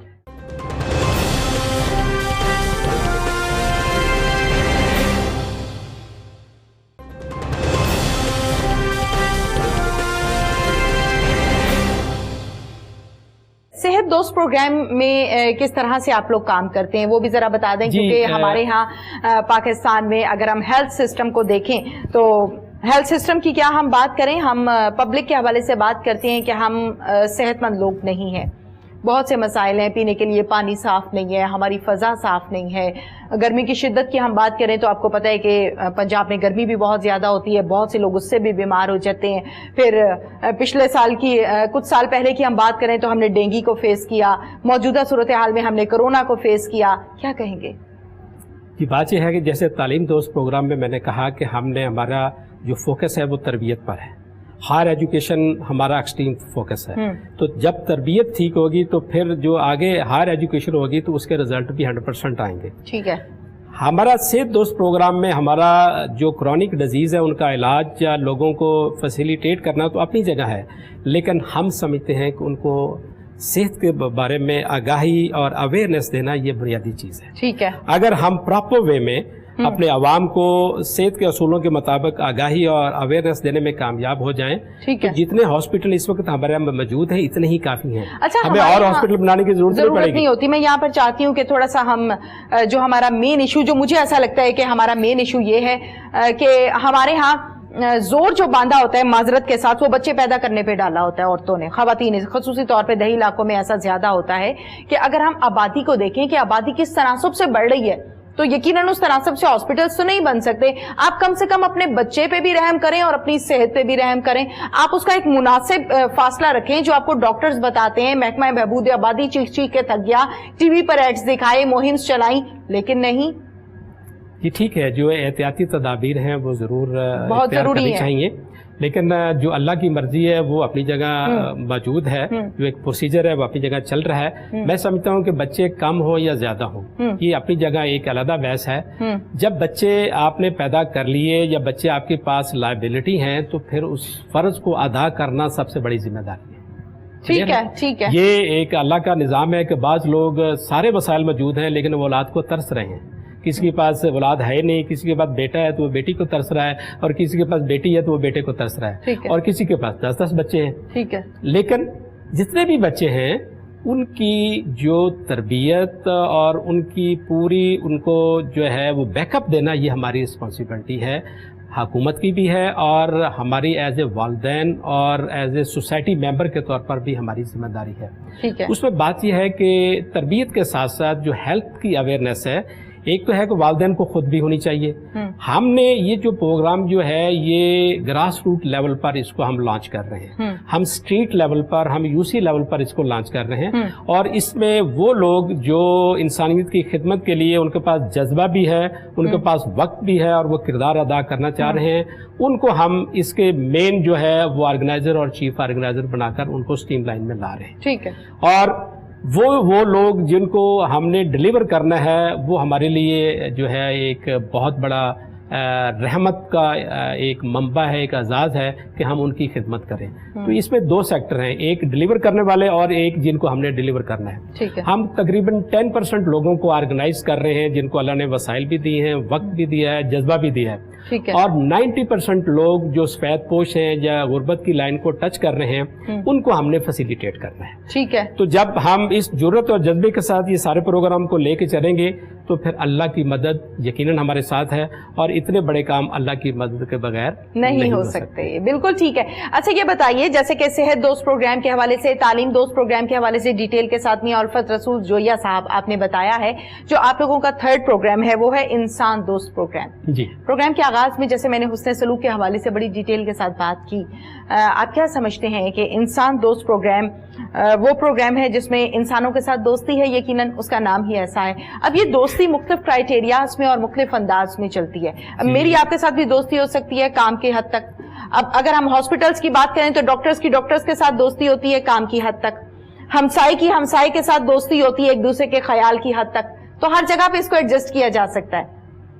सेहत दोस्त प्रोग्राम में किस तरह से आप लोग काम करते हैं वो भी जरा बता दें, क्योंकि हमारे यहाँ पाकिस्तान में अगर हम हेल्थ सिस्टम को देखें तो हेल्थ सिस्टम की क्या हम बात करें, हम पब्लिक के हवाले से बात करते हैं कि हम सेहतमंद लोग नहीं हैं। बहुत से मसाइल हैं, पीने के लिए पानी साफ नहीं है, हमारी फ़ज़ा साफ नहीं है। गर्मी की शिद्दत की हम बात करें तो आपको पता है कि पंजाब में गर्मी भी बहुत ज़्यादा होती है, बहुत से लोग उससे भी बीमार हो जाते हैं। फिर पिछले साल की कुछ साल पहले की हम बात करें तो हमने डेंगू को फेस किया, मौजूदा सूरत हाल में हमने कोरोना को फेस किया। क्या कहेंगे? ये बात यह है कि जैसे तालीम दोस्त प्रोग्राम में मैंने कहा कि हमने हमारा जो फोकस है वो तरबियत पर है, हायर एजुकेशन हमारा एक्सट्रीम फोकस है। तो जब तरबियत ठीक होगी तो फिर जो आगे हायर एजुकेशन होगी तो उसके रिजल्ट भी 100% आएंगे। ठीक है, हमारा सेहत दोस्त प्रोग्राम में हमारा जो क्रॉनिक डिजीज़ है उनका इलाज या लोगों को फैसिलिटेट करना तो अपनी जगह है, लेकिन हम समझते हैं कि उनको सेहत के बारे में आगाही और अवेयरनेस देना ये बुनियादी चीज़ है। ठीक है, अगर हम प्रॉपर वे में अपने आवाम को सेहत के असूलों के मुताबिक आगाही और अवेयरनेस देने में कामयाब हो जाएं, तो जितने हॉस्पिटल इस वक्त हमारे यहाँ मौजूद हैं इतने ही काफ़ी हैं। अच्छा, हमें और हॉस्पिटल बनाने की जरूरत नहीं होती। मैं यहाँ पर चाहती हूँ कि थोड़ा सा हम जो हमारा मेन इशू, जो मुझे ऐसा लगता है कि हमारा मेन इशू ये है कि हमारे यहाँ जोर जो बांधा होता है माजरत के साथ वो बच्चे पैदा करने पे डाला होता है औरतों ने, खवातीन ने, खसूसी तौर पे दही इलाकों में ऐसा ज्यादा होता है कि अगर हम आबादी को देखें कि आबादी किस तनासब से बढ़ रही है तो यकीनन उस तनासब से हॉस्पिटल्स तो नहीं बन सकते। आप कम से कम अपने बच्चे पे भी रहम करें और अपनी सेहत पे भी रहम करें। आप उसका एक मुनासिब फासला रखें जो आपको डॉक्टर्स बताते हैं। महकमा बहबूद आबादी चीख चीख के थक गया, टीवी पर एड्स दिखाए, मुहिम्स चलाई, लेकिन नहीं, یہ ٹھیک ہے، جو احتیاطی تدابیر ہیں وہ ضرور بہت اختیار ضروری کرنی ہے، چاہیے، لیکن جو اللہ کی مرضی ہے وہ اپنی جگہ موجود ہے، جو ایک پروسیجر ہے وہ اپنی جگہ چل رہا ہے۔ میں سمجھتا ہوں کہ بچے کم ہوں یا زیادہ ہوں، یہ اپنی جگہ ایک علیحدہ بحث ہے۔ جب بچے آپ نے پیدا کر لیے یا بچے آپ کے پاس لائبلٹی ہیں تو پھر اس فرض کو ادا کرنا سب سے بڑی ذمہ داری ہے۔ ٹھیک ہے، ٹھیک ہے، یہ ایک اللہ کا نظام ہے کہ بعض لوگ سارے وسائل موجود ہیں لیکن وہ اولاد کو ترس رہے ہیں۔ کسی کے پاس اولاد ہے نہیں، کسی کے پاس بیٹا ہے تو وہ بیٹی کو ترس رہا ہے، اور کسی کے پاس بیٹی ہے تو وہ بیٹے کو ترس رہا ہے، اور کسی کے پاس 10 بچے ہیں۔ ٹھیک ہے، لیکن جتنے بھی بچے ہیں ان کی جو تربیت اور ان کی پوری ان کو جو ہے وہ بیک اپ دینا، یہ ہماری رسپانسبلٹی ہے، حکومت کی بھی ہے، اور ہماری ایز اے والدین اور ایز اے سوسائٹی ممبر کے طور پر بھی ہماری ذمہ داری ہے۔ ٹھیک ہے، اس میں بات یہ ہے کہ تربیت کے ساتھ ساتھ جو ہیلتھ کی اویئرنیس ہے، ایک تو ہے کہ والدین کو خود بھی ہونی چاہیے۔ ہم نے یہ جو پروگرام جو ہے یہ گراس روٹ لیول پر اس کو ہم لانچ کر رہے ہیں، ہم اسٹریٹ لیول پر، ہم UC لیول پر اس کو لانچ کر رہے ہیں، اور اس میں وہ لوگ جو انسانیت کی خدمت کے لیے ان کے پاس جذبہ بھی ہے، ان کے پاس وقت بھی ہے اور وہ کردار ادا کرنا چاہ رہے ہیں، ان کو ہم اس کے مین جو ہے وہ آرگنائزر اور چیف آرگنائزر بنا کر ان کو اسٹریم لائن میں لا رہے ہیں۔ ٹھیک ہے، اور وہ لوگ جن کو ہم نے ڈیلیور کرنا ہے وہ ہمارے لیے جو ہے ایک بہت بڑا رحمت کا ایک منبع ہے، ایک اعزاز ہے کہ ہم ان کی خدمت کریں۔ تو اس میں 2 سیکٹر ہیں، ایک ڈیلیور کرنے والے اور ایک جن کو ہم نے ڈیلیور کرنا ہے۔ ٹھیک ہے، ہم تقریباً 10% لوگوں کو آرگنائز کر رہے ہیں جن کو اللہ نے وسائل بھی دی ہیں، وقت بھی دیا ہے، جذبہ بھی دیا ہے، ٹھیک ہے، اور 90% لوگ جو سفید پوش ہیں یا غربت کی لائن کو ٹچ کر رہے ہیں ان کو ہم نے فیسیلیٹیٹ کرنا ہے۔ ٹھیک ہے، تو جب ہم اس جرات اور جذبے کے ساتھ یہ سارے پروگرام کو لے کے چلیں گے تو پھر اللہ کی مدد یقیناً ہمارے ساتھ ہے، اور اتنے بڑے کام اللہ کی مدد کے بغیر نہیں ہو سکتے۔ بالکل ٹھیک ہے۔ اچھا یہ بتائیے، جیسے کہ صحت دوست پروگرام کے حوالے سے، تعلیم دوست پروگرام کے حوالے سے ڈیٹیل کے ساتھ میاں الفت رسول جویہ صاحب آپ نے بتایا ہے، جو آپ لوگوں کا 3rd پروگرام ہے وہ ہے انسان دوست پروگرام۔ جی، پروگرام کے آغاز میں جیسے میں نے حسن سلوک کے حوالے سے بڑی ڈیٹیل کے ساتھ بات کی، آپ کیا سمجھتے ہیں کہ انسان دوست پروگرام وہ پروگرام ہے جس میں انسانوں کے ساتھ دوستی ہے؟ یقیناً اس کا نام ہی ایسا ہے۔ اب یہ دوستی مختلف کرائیٹیریاز میں اور مختلف انداز میں چلتی ہے۔ اب میری آپ کے ساتھ بھی دوستی ہو سکتی ہے کام کی حد تک، اب اگر ہم ہاسپٹلس کی بات کریں تو ڈاکٹرز کے ساتھ دوستی ہوتی ہے کام کی حد تک، ہمسائے کے ساتھ دوستی ہوتی ہے ایک دوسرے کے خیال کی حد تک، تو ہر جگہ پہ اس کو ایڈجسٹ کیا جا سکتا ہے۔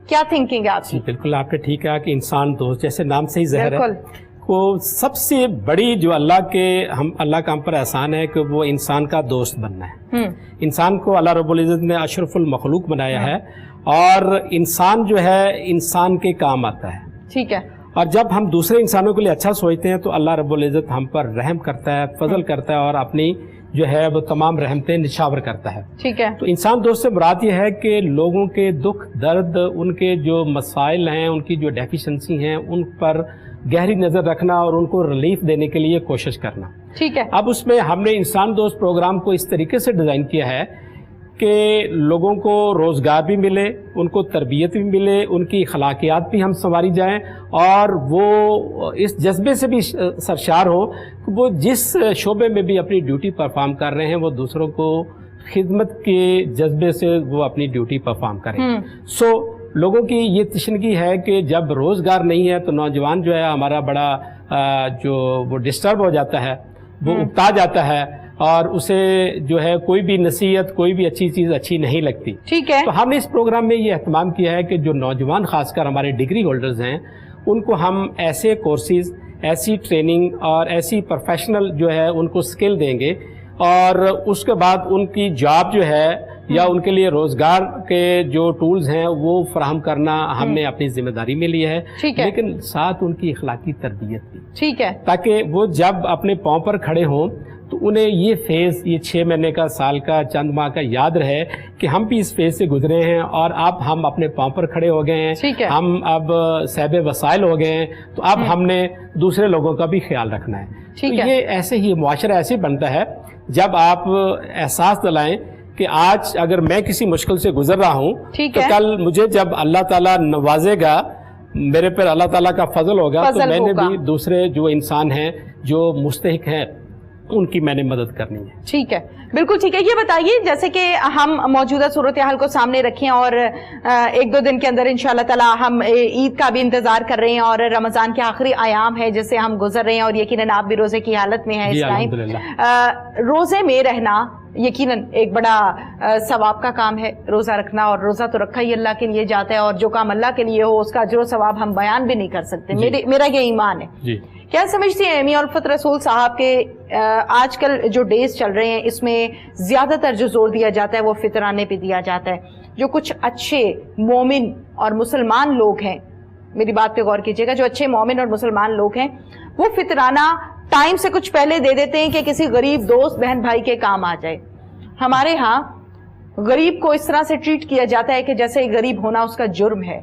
کیا تھنکنگ ہے آپ کی؟ بالکل آپ نے ٹھیک کہا کہ انسان دوست، جیسے نام سے ہی ظاہر ہے، کو سب سے بڑی جو اللہ کا ہم پر احسان ہے کہ وہ انسان کا دوست بننا ہے۔ انسان کو اللہ رب العزت نے اشرف المخلوق بنایا ہے، اور انسان جو ہے انسان کے کام آتا ہے۔ ٹھیک ہے، اور جب ہم دوسرے انسانوں کے لیے اچھا سوچتے ہیں تو اللہ رب العزت ہم پر رحم کرتا ہے، فضل کرتا ہے، اور اپنی جو ہے وہ تمام رحمتیں نشاور کرتا ہے۔ ٹھیک ہے، تو انسان دوست سے مراد یہ ہے کہ لوگوں کے دکھ درد، ان کے جو مسائل ہیں، ان کی جو ڈیفیشنسی ہیں، ان پر گہری نظر رکھنا اور ان کو ریلیف دینے کے لیے کوشش کرنا۔ ٹھیک ہے، اب اس میں ہم نے انسان دوست پروگرام کو اس طریقے سے ڈیزائن کیا ہے کہ لوگوں کو روزگار بھی ملے، ان کو تربیت بھی ملے، ان کی اخلاقیات بھی ہم سنواری جائیں، اور وہ اس جذبے سے بھی سرشار ہو کہ وہ جس شعبے میں بھی اپنی ڈیوٹی پرفارم کر رہے ہیں وہ دوسروں کو خدمت کے جذبے سے وہ اپنی ڈیوٹی پرفارم کریں۔ سو لوگوں کی یہ تشنگی ہے کہ جب روزگار نہیں ہے تو نوجوان جو ہے ہمارا بڑا جو وہ ڈسٹرب ہو جاتا ہے، وہ اکتا جاتا ہے، اور اسے جو ہے کوئی بھی نصیحت، کوئی بھی اچھی چیز اچھی نہیں لگتی۔ ٹھیک ہے، تو ہم نے اس پروگرام میں یہ اہتمام کیا ہے کہ جو نوجوان خاص کر ہمارے ڈگری ہولڈرز ہیں ان کو ہم ایسے کورسز، ایسی ٹریننگ اور ایسی پروفیشنل جو ہے ان کو سکل دیں گے، اور اس کے بعد ان کی جاب جو ہے یا ان کے لیے روزگار کے جو ٹولز ہیں وہ فراہم کرنا ہم نے اپنی ذمہ داری میں لیا ہے، لیکن ساتھ ان کی اخلاقی تربیت بھی، ٹھیک ہے، تاکہ وہ جب اپنے پاؤں پر کھڑے ہوں تو انہیں یہ فیز، یہ 6 مہینے کا، سال کا، چند ماہ کا یاد رہے کہ ہم بھی اس فیز سے گزرے ہیں، اور اب ہم اپنے پاؤں پر کھڑے ہو گئے ہیں، ہم اب صاحب وسائل ہو گئے ہیں، تو اب ہم نے دوسرے لوگوں کا بھی خیال رکھنا ہے۔ تو یہ ایسے ہی معاشرہ ایسے بنتا ہے جب آپ احساس دلائیں کہ آج اگر میں کسی مشکل سے گزر رہا ہوں تو کل مجھے جب اللہ تعالیٰ نوازے گا، میرے پر اللہ تعالیٰ کا فضل ہوگا، تو میں نے بھی دوسرے جو انسان ہیں جو مستحق ہیں ان کی میں نے مدد کرنی ہے. ٹھیک ہے, بالکل ٹھیک ہے. یہ بتائیے جیسے کہ ہم موجودہ صورتحال کو سامنے رکھیں اور ایک دو دن کے اندر انشاءاللہ تعالی ہم عید کا بھی انتظار کر رہے ہیں اور رمضان کے آخری ایام ہے جس سے ہم گزر رہے ہیں اور یقیناً آپ بھی روزے کی حالت میں ہیں اس ٹائم. روزے میں رہنا یقیناً ایک بڑا ثواب کا کام ہے, روزہ رکھنا, اور روزہ تو رکھا ہی اللہ کے لیے جاتا ہے اور جو کام اللہ کے لیے ہو اس کا اجر و ثواب ہم بیان بھی نہیں کر سکتے. میرا یہ ایمان ہے. کیا سمجھتی ہیں میاں الفت رسول صاحب کے آج کل جو ڈیز چل رہے ہیں اس میں زیادہ تر جو زور دیا جاتا ہے وہ فطرانے پہ دیا جاتا ہے, جو کچھ اچھے مومن اور مسلمان لوگ ہیں, میری بات پہ غور کیجئے گا, جو اچھے مومن اور مسلمان لوگ ہیں وہ فطرانہ ٹائم سے کچھ پہلے دے دیتے ہیں کہ کسی غریب دوست بہن بھائی کے کام آ جائے. ہمارے ہاں غریب کو اس طرح سے ٹریٹ کیا جاتا ہے کہ جیسے غریب ہونا اس کا جرم ہے.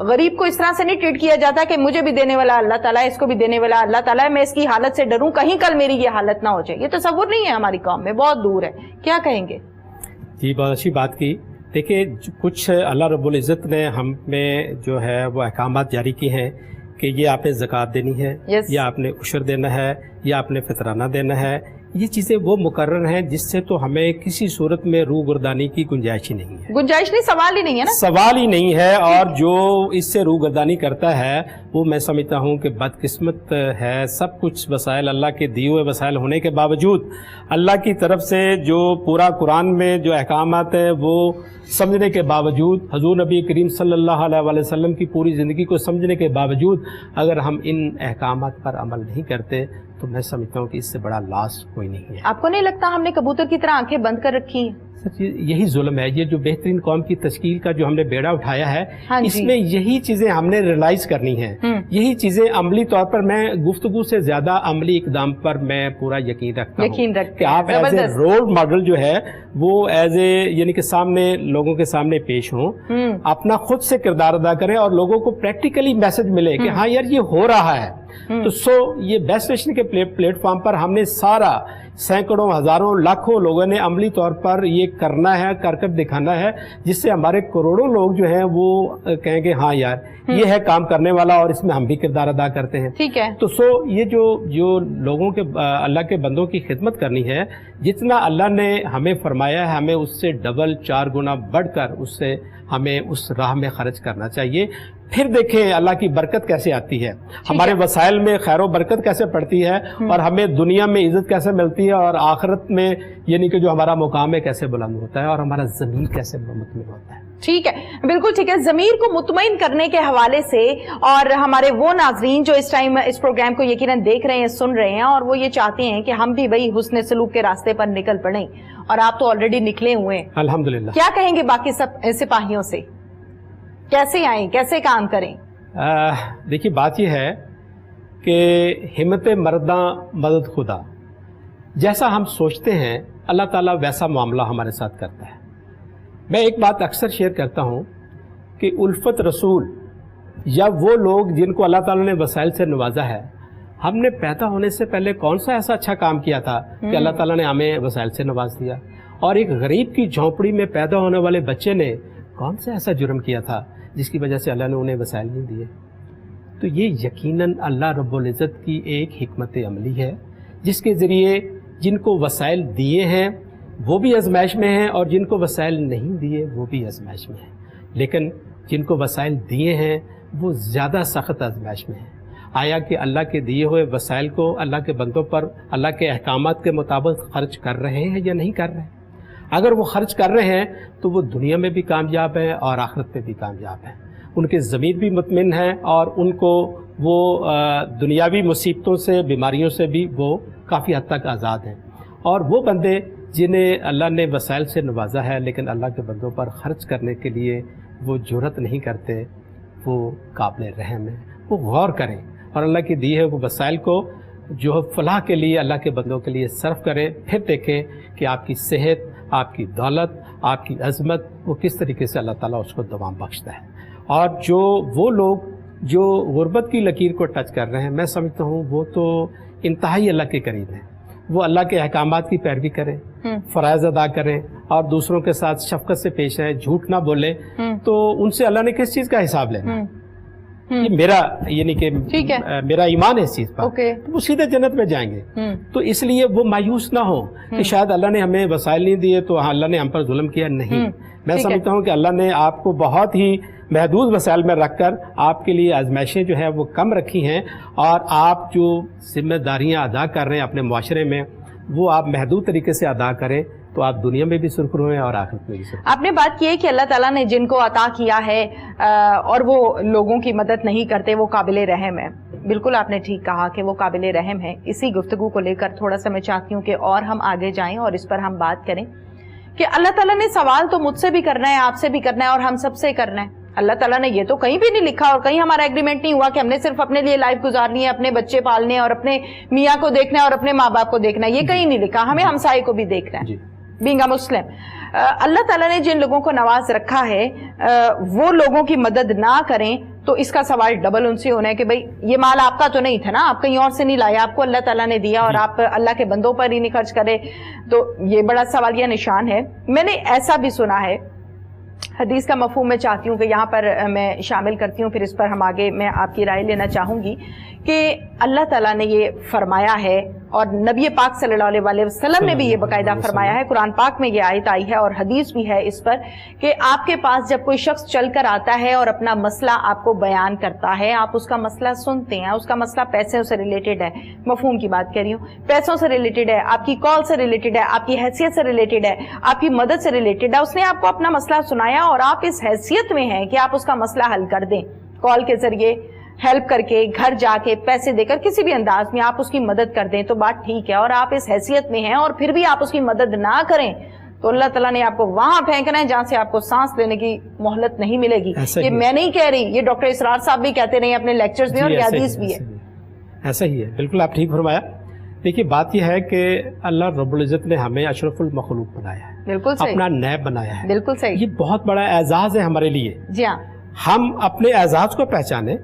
غریب کو اس طرح سے نہیں ٹریٹ کیا جاتا کہ مجھے بھی دینے والا اللہ تعالیٰ ہے, اس کو بھی دینے والا اللہ تعالیٰ ہے, میں اس کی حالت سے ڈروں کہیں کل میری یہ حالت نہ ہو جائے. یہ تصور نہیں ہے ہماری قوم میں, بہت دور ہے. کیا کہیں گے؟ جی بہت اچھی بات کی. دیکھیں کچھ اللہ رب العزت نے ہم میں جو ہے وہ احکامات جاری کی ہیں کہ یہ آپ نے زکوٰۃ دینی ہے, یا آپ نے عشر دینا ہے, یا آپ نے فطرانہ دینا ہے. یہ چیزیں وہ مقرر ہیں جس سے تو ہمیں کسی صورت میں روگردانی کی گنجائش ہی نہیں ہے. گنجائش نہیں, سوال ہی نہیں ہے نا, سوال ہی نہیں ہے. اور جو اس سے روگردانی کرتا ہے وہ میں سمجھتا ہوں کہ بدقسمت ہے. سب کچھ وسائل اللہ کے دیے ہوئے وسائل ہونے کے باوجود اللہ کی طرف سے جو پورا قرآن میں جو احکامات ہیں وہ سمجھنے کے باوجود, حضور نبی کریم صلی اللہ علیہ وسلم کی پوری زندگی کو سمجھنے کے باوجود اگر ہم ان احکامات پر عمل نہیں کرتے تو میں سمجھتا ہوں کہ اس سے بڑا لاس کوئی نہیں ہے. آپ کو نہیں لگتا ہم نے کبوتر کی طرح آنکھیں بند کر رکھی ہیں؟ یہی ظلم ہے. یہ جو بہترین قوم کی تشکیل کا جو ہم نے بیڑا اٹھایا ہے, اس میں یہی چیزیں ہم نے ریلائز کرنی ہیں. یہی چیزیں عملی طور پر, میں گفتگو سے زیادہ عملی اقدام پر میں پورا یقین رکھتا ہوں کہ آپ ایز اے رول ماڈل جو ہے وہ ایز اے یعنی کہ سامنے لوگوں کے سامنے پیش ہوں, اپنا خود سے کردار ادا کریں اور لوگوں کو پریکٹیکلی میسج ملے کہ ہاں یار یہ ہو رہا ہے. تو یہ بیسٹ نیشن کے پلیٹ فارم پر ہم نے سارا سینکڑوں ہزاروں لاکھوں لوگوں نے عملی طور پر یہ کرنا ہے, کر کر دکھانا ہے, جس سے ہمارے کروڑوں لوگ جو ہیں وہ کہیں گے ہاں یار یہ ہے کام کرنے والا اور اس میں ہم بھی کردار ادا کرتے ہیں. ٹھیک ہے. تو یہ جو لوگوں کے اللہ کے بندوں کی خدمت کرنی ہے, جتنا اللہ نے ہمیں فرمایا ہے ہمیں اس سے ڈبل 4 گنا بڑھ کر اس سے ہمیں اس راہ میں خرچ کرنا چاہیے. پھر دیکھیں اللہ کی برکت کیسے آتی ہے, ہمارے وسائل میں خیر و برکت کیسے پڑتی ہے, اور ہمیں دنیا میں عزت کیسے ملتی ہے, اور آخرت میں یعنی کہ جو ہمارا مقام ہے کیسے بلند ہوتا ہے, اور ہمارا ضمیر کیسے مطمئن ہوتا ہے. ٹھیک ہے, بالکل ٹھیک ہے. ضمیر کو مطمئن کرنے کے حوالے سے, اور ہمارے وہ ناظرین جو اس ٹائم اس پروگرام کو یقیناً دیکھ رہے ہیں, سن رہے ہیں, اور وہ یہ چاہتے ہیں کہ ہم بھی وہی حسن سلوک کے راستے پر نکل پڑیں, اور آپ تو آلریڈی نکلے ہوئے ہیں الحمدللہ. کیا کہیں گے باقی سب سپاہیوں سے, کیسے آئیں, کیسے کام کریں؟ دیکھیے بات یہ ہے کہ ہمت مرداں مدد خدا, جیسا ہم سوچتے ہیں اللہ تعالیٰ ویسا معاملہ ہمارے ساتھ کرتا ہے. میں ایک بات اکثر شیئر کرتا ہوں کہ الفت رسول یا وہ لوگ جن کو اللہ تعالیٰ نے وسائل سے نوازا ہے, ہم نے پیدا ہونے سے پہلے کون سا ایسا اچھا کام کیا تھا کہ اللہ تعالیٰ نے ہمیں وسائل سے نواز دیا, اور ایک غریب کی جھونپڑی میں پیدا ہونے والے بچے نے کون سا ایسا جرم کیا تھا جس کی وجہ سے اللہ نے انہیں وسائل نہیں دیے. تو یہ یقیناً اللہ رب العزت کی ایک حکمت عملی ہے جس کے ذریعے جن کو وسائل دیے ہیں وہ بھی آزمائش میں ہیں, اور جن کو وسائل نہیں دیے وہ بھی آزمائش میں ہیں. لیکن جن کو وسائل دیے ہیں وہ زیادہ سخت آزمائش میں ہیں. آیا کہ اللہ کے دیے ہوئے وسائل کو اللہ کے بندوں پر اللہ کے احکامات کے مطابق خرچ کر رہے ہیں یا نہیں کر رہے ہیں؟ اگر وہ خرچ کر رہے ہیں تو وہ دنیا میں بھی کامیاب ہیں اور آخرت میں بھی کامیاب ہیں. ان کے ضمیر بھی مطمئن ہیں, اور ان کو وہ دنیاوی مصیبتوں سے, بیماریوں سے بھی وہ کافی حد تک آزاد ہیں. اور وہ بندے جنہیں اللہ نے وسائل سے نوازا ہے لیکن اللہ کے بندوں پر خرچ کرنے کے لیے وہ جرأت نہیں کرتے, وہ قابل رحم ہیں. وہ غور کریں اور اللہ کے دیے ہوئے وسائل کو جو فلاح کے لیے اللہ کے بندوں کے لیے صرف کریں. پھر دیکھیں کہ آپ کی صحت, آپ کی دولت, آپ کی عظمت وہ کس طریقے سے اللہ تعالیٰ اس کو دوام بخشتا ہے. اور جو وہ لوگ جو غربت کی لکیر کو ٹچ کر رہے ہیں, میں سمجھتا ہوں وہ تو انتہائی اللہ کے قریب ہیں. وہ اللہ کے احکامات کی پیروی کریں, فرائض ادا کریں, اور دوسروں کے ساتھ شفقت سے پیش آئیں, جھوٹ نہ بولیں, تو ان سے اللہ نے کس چیز کا حساب لینا؟ ये मेरा यानी कि ठीक है, मेरा ईमान है इस चीज पर, ओके, तो वो सीधे जन्नत में जाएंगे। तो इसलिए वो मायूस ना हो कि शायद अल्लाह ने हमें वसाइल नहीं दिए तो अल्लाह ने हम पर जुल्म किया, नहीं। मैं समझता हूँ कि अल्लाह ने आपको बहुत ही महदूद वसाइल में रखकर आपके लिए आजमाइशें जो है वो कम रखी हैं, और आप जो जिम्मेदारियाँ अदा कर रहे हैं अपने मुआशरे में वो आप महदूद तरीके से अदा करें, तो आप दुनिया में भी सुरखरू हैं और आखिरत में भी सुरखरू। आपने बात की है कि अल्लाह ताला ने जिनको अता किया है और वो लोगों की मदद नहीं करते, वो काबिल रहम है। बिल्कुल आपने ठीक कहा कि वो काबिल रहम है। इसी गुफ्तगू को लेकर थोड़ा सा मैं चाहती हूँ कि और हम आगे जाएं और इस पर हम बात करें कि अल्लाह ताला ने सवाल तो मुझसे भी करना है, आपसे भी करना है और हम सबसे करना है। अल्लाह ताला ने ये तो कहीं भी नहीं लिखा और कहीं हमारा एग्रीमेंट नहीं हुआ कि हमने सिर्फ अपने लिए लाइफ गुजारनी है, अपने बच्चे पालने हैं और अपने मियाँ को देखना है और अपने माँ बाप को देखना है, ये कहीं नहीं लिखा। हमें हमसाये को भी देखना है, बीइंग अ मुस्लिम। अल्लाह ताला ने जिन लोगों को नवाज रखा है वो लोगों की मदद ना करें तो इसका सवाल डबल उनसे होना है कि भाई ये माल आपका तो नहीं था ना, आप कहीं और से नहीं लाए, आपको अल्लाह ताला ने दिया और आप अल्लाह के बंदों पर ही नहीं खर्च करे, तो ये बड़ा सवालिया निशान है। मैंने ऐसा भी सुना है, हदीस का मफहूम मैं चाहती हूँ कि यहाँ पर मैं शामिल करती हूँ, फिर इस पर हम आगे मैं आपकी राय लेना चाहूँगी कि अल्लाह ताला ने ये फरमाया है और नबी पाक सल्लल्लाहु अलैहि वसल्लम ने भी ये बाकायदा फरमाया है, कुरान पाक में ये आयत आई है और हदीस भी है इस पर कि आपके पास जब कोई शख्स चलकर आता है और अपना मसला आपको बयान करता है, आप उसका मसला सुनते हैं, उसका मसला पैसे से रिलेटेड है, मफहूम की बात कर रही हूँ, पैसों से रिलेटेड है, आपकी कॉल से रिलेटेड है, आपकी हैसियत से रिलेटेड है, आपकी मदद से रिलेटेड है, उसने आपको अपना मसला सुनाया और आप इस हैसियत में हैं कि आप उसका मसला हल कर दें, कॉल के जरिए, हेल्प करके, घर जाके, पैसे देकर, किसी भी अंदाज में आप उसकी मदद कर दें तो बात ठीक है। और आप इस हैसियत में हैं और फिर भी आप उसकी मदद ना करें तो अल्लाह ताला ने आपको वहां फेंकना है जहां से आपको सांस लेने की मोहलत नहीं मिलेगी। ये मैं नहीं कह रही, ये डॉक्टर इसरार साहब भी कहते रहे अपने लेक्चर्स में और ये हदीस भी है। ऐसा ही है, बिल्कुल आप ठीक फरमाया। देखिए बात यह है कि अल्लाह रब्बुल इज्जत ने हमें अशरफुल मखलूक बनाया है, बिल्कुल सही, अपना नैब बनाया है, बिल्कुल सही, ये बहुत बड़ा एजाज है हमारे लिए। जी हाँ, हम अपने एजाज को पहचाने,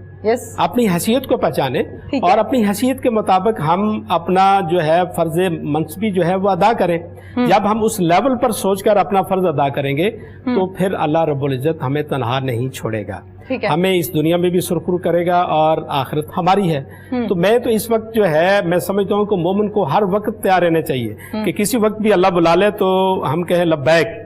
अपनी हैसियत को पहचाने और अपनी हैसियत के मुताबिक हम अपना जो है फर्ज मनसबी जो है वो अदा करें। जब हम उस लेवल पर सोचकर अपना फर्ज अदा करेंगे तो फिर अल्लाह रब्बुल इज्जत हमें तनहा नहीं छोड़ेगा, हमें इस दुनिया में भी सुरखरू करेगा और आखिरत हमारी है। तो मैं तो इस वक्त जो है मैं समझता हूँ कि मोमिन को हर वक्त तैयार रहना चाहिए कि किसी वक्त भी अल्लाह बुला ले तो हम कहें लब्बैक।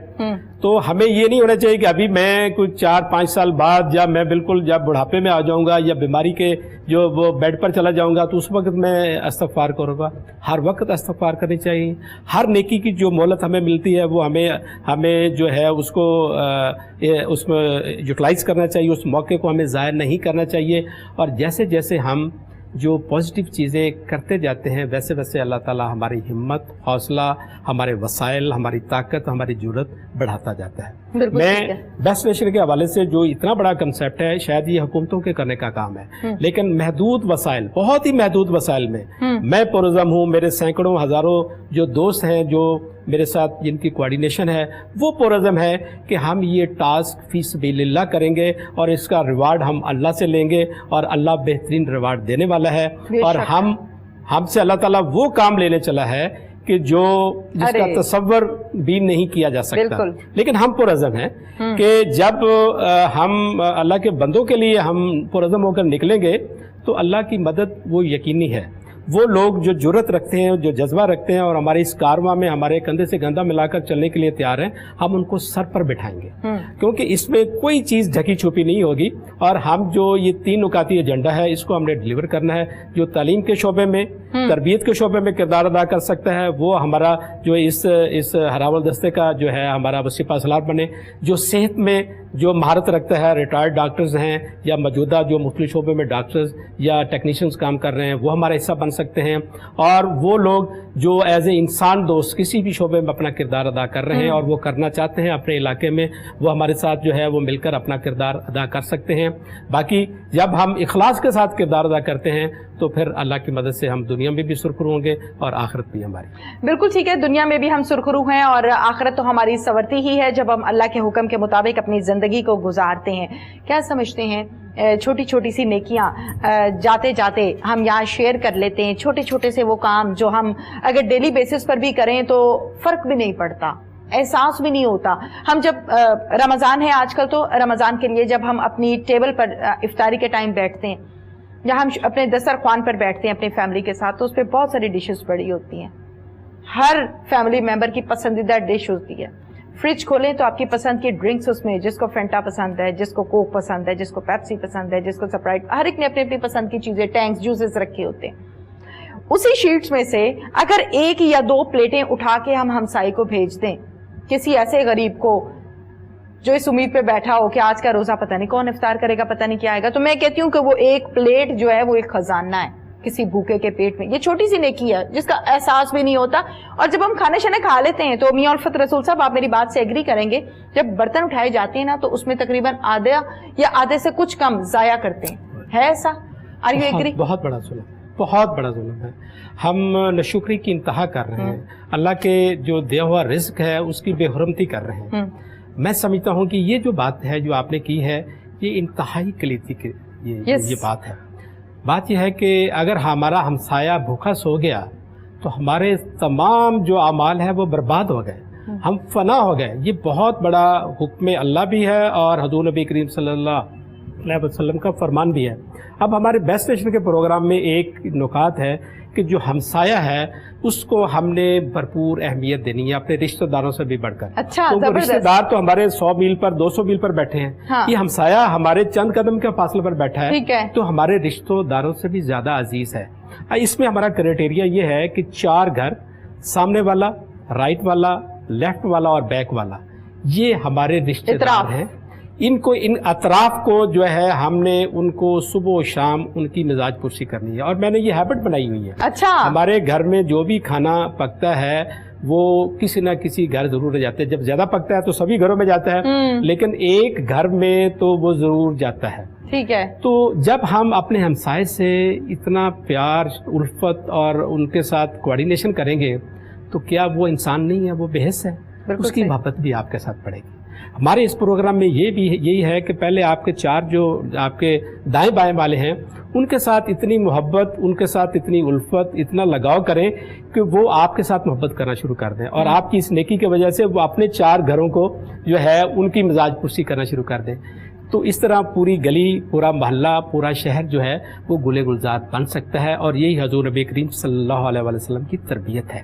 तो हमें ये नहीं होना चाहिए कि अभी मैं कुछ 4-5 साल बाद या मैं बिल्कुल जब बुढ़ापे में आ जाऊंगा या बीमारी के जो वो बेड पर चला जाऊंगा तो उस वक्त मैं इस्तग़फ़ार करूंगा। हर वक्त इस्तग़फ़ार करनी चाहिए। हर नेकी की जो मोहलत हमें मिलती है वो हमें जो है उसको उसमें यूटिलाइज़ करना चाहिए, उस मौके को हमें ज़ाया नहीं करना चाहिए। और जैसे जैसे हम जो पॉजिटिव चीज़ें करते जाते हैं वैसे वैसे अल्लाह ताला हमारी हिम्मत, हौसला, हमारे वसाइल, हमारी ताकत, हमारी ज़रूरत बढ़ाता जाता है। मैं बेस्ट नेशन के हवाले से जो इतना बड़ा कंसेप्ट है शायद ये हुकूमतों के करने का काम है, लेकिन महदूद वसाइल, बहुत ही महदूद वसाइल में मैं पुरज़म हूँ। मेरे सैकड़ों हज़ारों जो दोस्त हैं जो मेरे साथ जिनकी कोऑर्डिनेशन है वो पुरज़म है कि हम ये टास्क फी सबिलिल्लाह करेंगे और इसका रिवार्ड हम अल्लाह से लेंगे और अल्लाह बेहतरीन रिवार्ड देने वाला है। और हमसे अल्लाह ताला वो काम लेने चला है कि जिसका तसव्वुर भी नहीं किया जा सकता, लेकिन हम पुरज़म हैं कि जब हम अल्लाह के बंदों के लिए हम पुरज़म होकर निकलेंगे तो अल्लाह की मदद वो यकीनी है। वो लोग जो जुर्रत रखते हैं, जो जज्बा रखते हैं और हमारे इस कारवां में हमारे कंधे से कंधा मिलाकर चलने के लिए तैयार हैं, हम उनको सर पर बिठाएंगे क्योंकि इसमें कोई चीज़ ढकी छुपी नहीं होगी। और हम जो ये 3 नुकाती एजेंडा है इसको हमने डिलीवर करना है। जो तालीम के शोबे में, तरबियत के शोबे में किरदार अदा कर सकता है वो हमारा जो इस हरावल दस्ते का जो है हमारा वसीफा सलार बने। जो सेहत में जो महारत रखता है, रिटायर्ड डॉक्टर्स हैं या मौजूदा जो मुख्तलिफ शोबे में डॉक्टर्स या टेक्नीशियंस काम कर रहे हैं वो हमारा हिस्सा बन सकते हैं। और वो लोग जो एज ए इंसान दोस्त किसी भी शोबे में अपना किरदार अदा कर रहे हैं और वो करना चाहते हैं अपने इलाके में, वो हमारे साथ जो है वो मिलकर अपना किरदार अदा कर सकते हैं। बाकी जब हम इखलास के साथ किरदार अदा करते हैं तो फिर अल्लाह की मदद से हम दुनिया में भी सुरखरू होंगे और आखिरत भी हमारी। बिल्कुल ठीक है, दुनिया में भी हम सुरखरू हैं और आखिरत तो हमारी संवरती ही है जब हम अल्लाह के हुक्म के मुताबिक अपनी ज़िंदगी को गुजारते हैं। क्या समझते हैं छोटी छोटी सी नेकियां जाते जाते हम यहाँ शेयर कर लेते हैं, छोटे छोटे से वो काम जो हम अगर डेली बेसिस पर भी करें तो फ़र्क भी नहीं पड़ता, एहसास भी नहीं होता। हम जब रमज़ान है आजकल, तो रमज़ान के लिए जब हम अपनी टेबल पर इफ्तारी के टाइम बैठते हैं, या हम अपने दस्तरख्वान पर बैठते हैं अपनी फैमिली के साथ, तो उस पर बहुत सारी डिशेस पड़ी होती हैं, हर फैमिली मेंबर की पसंदीदा डिश होती है। फ्रिज खोलें तो आपकी पसंद की ड्रिंक्स उसमें, जिसको फेंटा पसंद है, जिसको कोक पसंद है, जिसको पेप्सी पसंद है, जिसको स्प्राइट, हर एक ने अपनी अपनी पसंद की चीज़ें, टैंक्स, जूसेस रखे होते हैं। उसी शीट्स में से अगर एक या दो प्लेटें उठा के हम हमसाई को भेज दें, किसी ऐसे गरीब को जो इस उम्मीद पे बैठा हो कि आज का रोजा पता नहीं कौन इफ्तार करेगा, पता नहीं क्या आएगा, तो मैं कहती हूँ कि वो एक प्लेट जो है वो एक खजाना है किसी भूखे के पेट में। ये छोटी सी नेकी है जिसका एहसास भी नहीं होता। और जब हम खाने शाने खा लेते हैं तो मियां उल्फत रसूल साहब, आप मेरी बात से एग्री करेंगे, जब बर्तन उठाए जाते हैं ना तो उसमें तकरीबन आधा या आधे से कुछ कम जाया करते हैं, है ऐसा? Are you agree? बहुत बड़ा जुल्म, बहुत बड़ा जुल्म है। हम नाशुक्री की इंतहा कर रहे हैं, अल्लाह के जो दिया हुआ रिज्क है उसकी बेहुरमती कर रहे हैं। मैं समझता हूँ कि ये जो बात है जो आपने की है, ये इंतहाई कलीदी की ये बात है। बात यह है कि अगर हमारा हमसाया भूखा सो गया तो हमारे तमाम जो अमाल है वो बर्बाद हो गए, हम फना हो गए। ये बहुत बड़ा हुक्म अल्लाह भी है और हज़ूर नबी करीम सल्लल्लाहु अलैहि वसल्लम का फरमान भी है। अब हमारे बेस्ट स्टेशन के प्रोग्राम में एक नुकात है कि जो हमसाया है उसको हमने भरपूर अहमियत देनी है, अपने रिश्तेदारों से भी बढ़कर। अच्छा, तो वो रिश्तेदार तो हमारे 100 मील पर 200 मील पर बैठे हैं, हाँ। ये हमसाया हमारे चंद कदम के फासले पर बैठा है, ठीक है। तो हमारे रिश्तेदारों से भी ज्यादा अजीज है। इसमें हमारा क्राइटेरिया ये है कि 4 घर, सामने वाला, राइट वाला, लेफ्ट वाला और बैक वाला, ये हमारे रिश्तेदार हैं। इनको, इन अतराफ को जो है हमने उनको सुबह शाम उनकी मिजाज पुरसी करनी है, और मैंने ये हैबिट बनाई हुई है। अच्छा, हमारे घर में जो भी खाना पकता है वो किसी ना किसी घर जरूर रह जाते हैं। जब ज्यादा पकता है तो सभी घरों में जाता है, लेकिन एक घर में तो वो जरूर जाता है। ठीक है। तो जब हम अपने हमसाए से इतना प्यार, उल्फत और उनके साथ कोऑर्डिनेशन करेंगे तो क्या वो इंसान नहीं है, वो बेहस है, उसकी मोहब्बत भी आपके साथ पड़ेगी। हमारे इस प्रोग्राम में ये भी यही है कि पहले आपके 4 जो आपके दाएं बाएं वाले हैं उनके साथ इतनी मोहब्बत, उनके साथ इतनी उल्फत, इतना लगाव करें कि वो आपके साथ मोहब्बत करना शुरू कर दें, और आपकी इस नेकी की वजह से वो अपने 4 घरों को जो है उनकी मिजाज पुरसी करना शुरू कर दें। तो इस तरह पूरी गली, पूरा मोहल्ला, पूरा शहर जो है वो गुले गुलजार बन सकता है, और यही हजूर नबी करीम सल्लल्लाहु अलैहि वसल्लम की तरबियत है।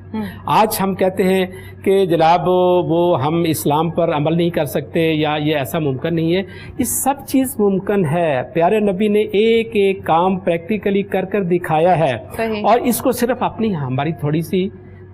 आज हम कहते हैं कि जनाब वो हम इस्लाम पर अमल नहीं कर सकते या ये ऐसा मुमकिन नहीं है, ये सब चीज़ मुमकिन है। प्यारे नबी ने एक एक काम प्रैक्टिकली कर कर दिखाया है, और इसको सिर्फ अपनी हमारी थोड़ी सी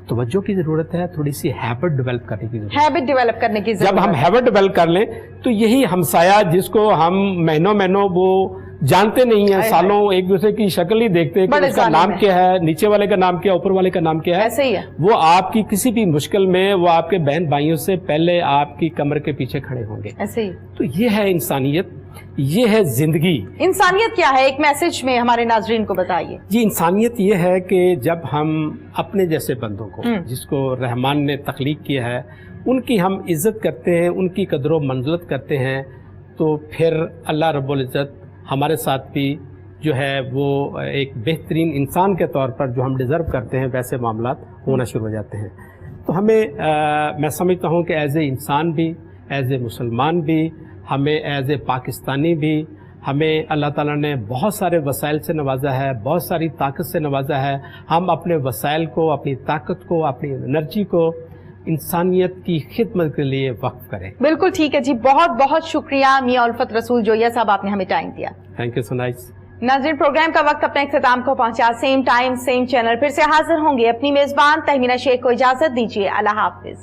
तवज्जो की जरूरत है, थोड़ी सी हैबिट डेवलप करने की जरूरत है। हैबिट डेवलप करने की जरूरत। जब हम हैबिट डेवलप कर लें तो यही हमसाया, जिसको हम महीनों वो जानते नहीं है, सालों एक दूसरे की शक्ल ही देखते हैं कि उसका नाम क्या है, नीचे वाले का नाम क्या है, ऊपर वाले का नाम क्या है, ऐसे ही है। वो आपकी किसी भी मुश्किल में वो आपके बहन भाइयों से पहले आपकी कमर के पीछे खड़े होंगे, ऐसे ही। तो ये है इंसानियत, ये है जिंदगी। इंसानियत क्या है, एक मैसेज में हमारे नाजरीन को बताइए। जी, इंसानियत ये है कि जब हम अपने जैसे बंदों को, जिसको रहमान ने तख्लीक किया है, उनकी हम इज्जत करते हैं, उनकी कदर मंज़िलत करते हैं, तो फिर अल्लाह रब्बुल इज़्ज़त हमारे साथ भी जो है वो एक बेहतरीन इंसान के तौर पर जो हम डिज़र्व करते हैं वैसे मामलात होना शुरू हो जाते हैं। तो हमें मैं समझता हूँ कि एज़ ए इंसान भी, एज़ ए मुसलमान भी, हमें एज़ ए पाकिस्तानी भी, हमें अल्लाह ताला ने बहुत सारे वसाइल से नवाजा है, बहुत सारी ताकत से नवाजा है। हम अपने वसाइल को, अपनी ताकत को, अपनी एनर्जी को इंसानियत की खिदमत के लिए वक्फ करें। बिल्कुल ठीक है जी, बहुत बहुत शुक्रिया मियां उल्फत रसूल जोया साहब, आपने हमें टाइम दिया। Thank you so nice. नाज़रीन, प्रोग्राम का वक्त अपने इख्तिताम को पहुंचा। सेम टाइम सेम चैनल फिर से हाजिर होंगे। अपनी मेजबान तहमीना शेख को इजाजत दीजिए। अल्लाह हाफिज।